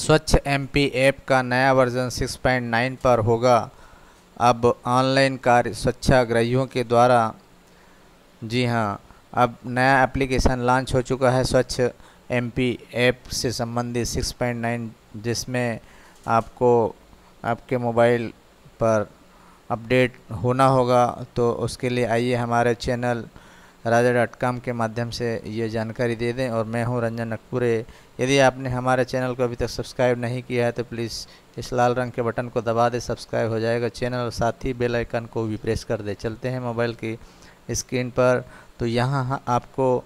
स्वच्छ MP app का नया वर्जन 6.9 पर होगा अब ऑनलाइन कार्य स्वच्छाग्रहियों के द्वारा। जी हाँ, अब नया एप्लीकेशन लॉन्च हो चुका है स्वच्छ एमपी ऐप से संबंधित 6.9, जिसमें आपको आपके मोबाइल पर अपडेट होना होगा। तो उसके लिए आइए हमारे चैनल राजा.com के माध्यम से ये जानकारी दे दें। और मैं हूं रंजन नकपुरे। यदि आपने हमारे चैनल को अभी तक सब्सक्राइब नहीं किया है तो प्लीज़ इस लाल रंग के बटन को दबा दें, सब्सक्राइब हो जाएगा चैनल, और साथ ही बेल आइकन को भी प्रेस कर दें। चलते हैं मोबाइल की स्क्रीन पर। तो यहाँ आपको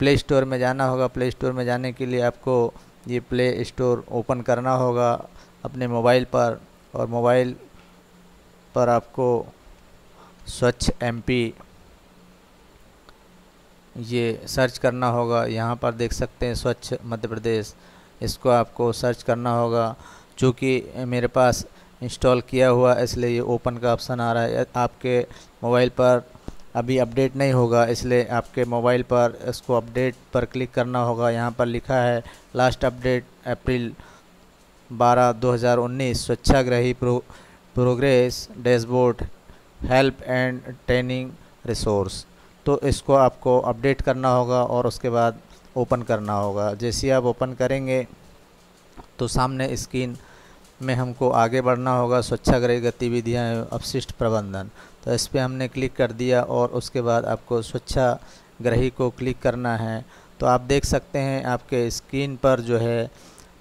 प्ले स्टोर में जाना होगा। प्ले स्टोर में जाने के लिए आपको ये प्ले स्टोर ओपन करना होगा अपने मोबाइल पर, और मोबाइल पर आपको स्वच्छ एमपी ये सर्च करना होगा। यहाँ पर देख सकते हैं स्वच्छ मध्य प्रदेश, इसको आपको सर्च करना होगा। चूँकि मेरे पास इंस्टॉल किया हुआ इसलिए ये ओपन का ऑप्शन आ रहा है। आपके मोबाइल पर अभी अपडेट नहीं होगा, इसलिए आपके मोबाइल पर इसको अपडेट पर क्लिक करना होगा। यहाँ पर लिखा है लास्ट अपडेट अप्रैल 12, 2019 स्वच्छाग्रही progress dashboard help and training resource. तो इसको आपको अपडेट करना होगा और उसके बाद ओपन करना होगा। जैसे ही आप ओपन करेंगे तो सामने स्क्रीन में हमको आगे बढ़ना होगा। स्वच्छाग्रही गतिविधियाँ एवं अपशिष्ट प्रबंधन, तो इस पर हमने क्लिक कर दिया और उसके बाद आपको स्वच्छाग्रही को क्लिक करना है। तो आप देख सकते हैं आपके स्क्रीन पर जो है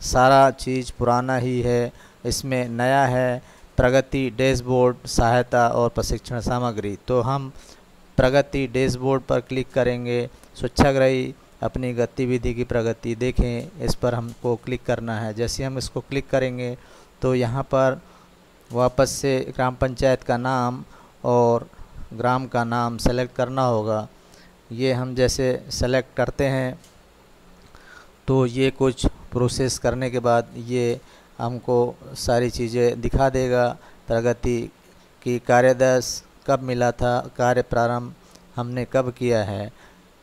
सारा चीज़ पुराना ही है, इसमें नया है प्रगति डैशबोर्ड सहायता और प्रशिक्षण सामग्री। तो हम प्रगति डैशबोर्ड पर क्लिक करेंगे। स्वच्छाग्रही अपनी गतिविधि की प्रगति देखें, इस पर हमको क्लिक करना है। जैसे हम इसको क्लिक करेंगे तो यहाँ पर वापस से ग्राम पंचायत का नाम और ग्राम का नाम सेलेक्ट करना होगा। ये हम जैसे सेलेक्ट करते हैं तो ये कुछ प्रोसेस करने के बाद ये हमको सारी चीज़ें दिखा देगा। प्रगति की कार्यदर्श कब मिला था, कार्य प्रारंभ हमने कब किया है,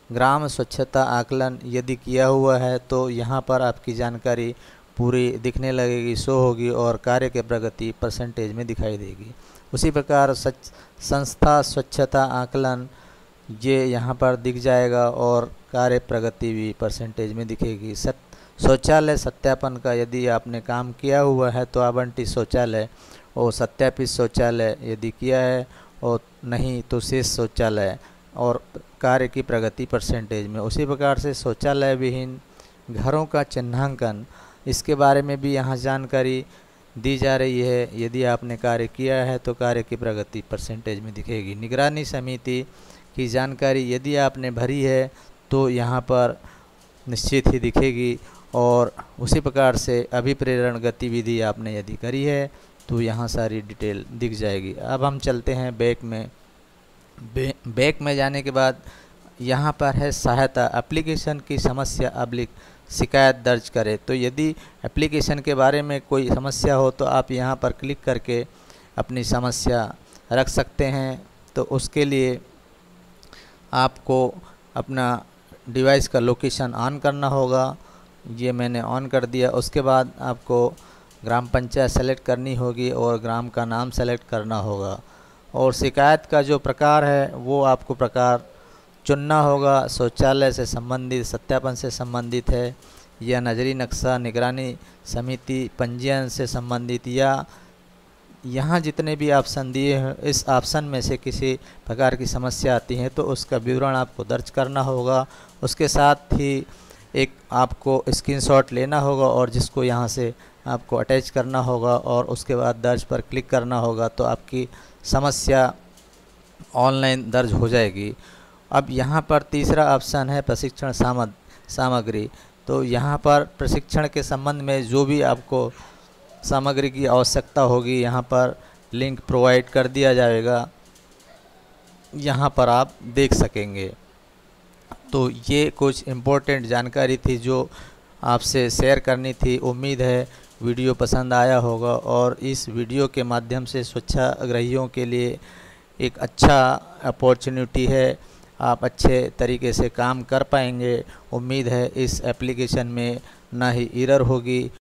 ग्राम स्वच्छता आकलन यदि किया हुआ है तो यहाँ पर आपकी जानकारी पूरी दिखने लगेगी, शो होगी और कार्य के प्रगति परसेंटेज में दिखाई देगी। उसी प्रकार संस्था स्वच्छता आकलन ये यहाँ पर दिख जाएगा और कार्य प्रगति भी परसेंटेज में दिखेगी। शौचालय सत्यापन का यदि आपने काम किया हुआ है तो आवंटित शौचालय और सत्यापित शौचालय यदि किया है, और नहीं तो शेष शौचालय और कार्य की प्रगति परसेंटेज में। उसी प्रकार से शौचालय विहीन घरों का चिन्हांकन, इसके बारे में भी यहाँ जानकारी दी जा रही है। यदि आपने कार्य किया है तो कार्य की प्रगति परसेंटेज में दिखेगी। निगरानी समिति की जानकारी यदि आपने भरी है तो यहाँ पर निश्चित ही दिखेगी, और उसी प्रकार से अभिप्रेरण गतिविधि आपने यदि करी है तो यहाँ सारी डिटेल दिख जाएगी। अब हम चलते हैं बैक में। बैक में जाने के बाद यहाँ पर है सहायता, एप्लीकेशन की समस्या अब्लिक शिकायत दर्ज करें। तो यदि एप्लीकेशन के बारे में कोई समस्या हो तो आप यहाँ पर क्लिक करके अपनी समस्या रख सकते हैं। तो उसके लिए आपको अपना डिवाइस का लोकेशन ऑन करना होगा। ये मैंने ऑन कर दिया। उसके बाद आपको ग्राम पंचायत सेलेक्ट करनी होगी और ग्राम का नाम सेलेक्ट करना होगा, और शिकायत का जो प्रकार है वो आपको प्रकार चुनना होगा। शौचालय से संबंधित, सत्यापन से संबंधित है, या नजरी नक्शा निगरानी समिति पंजीयन से संबंधित, या यहाँ जितने भी ऑप्शन दिए हैं इस ऑप्शन में से किसी प्रकार की समस्या आती है तो उसका विवरण आपको दर्ज करना होगा। उसके साथ ही एक आपको स्क्रीनशॉट लेना होगा और जिसको यहाँ से आपको अटैच करना होगा, और उसके बाद दर्ज पर क्लिक करना होगा तो आपकी समस्या ऑनलाइन दर्ज हो जाएगी। अब यहाँ पर तीसरा ऑप्शन है प्रशिक्षण सामग्री। तो यहाँ पर प्रशिक्षण के संबंध में जो भी आपको सामग्री की आवश्यकता होगी यहाँ पर लिंक प्रोवाइड कर दिया जाएगा, यहाँ पर आप देख सकेंगे। तो ये कुछ इम्पोर्टेंट जानकारी थी जो आपसे शेयर करनी थी। उम्मीद है वीडियो पसंद आया होगा, और इस वीडियो के माध्यम से स्वच्छाग्रहियों के लिए एक अच्छा अपॉर्चुनिटी है। आप अच्छे तरीके से काम कर पाएंगे। उम्मीद है इस एप्लीकेशन में ना ही एरर होगी।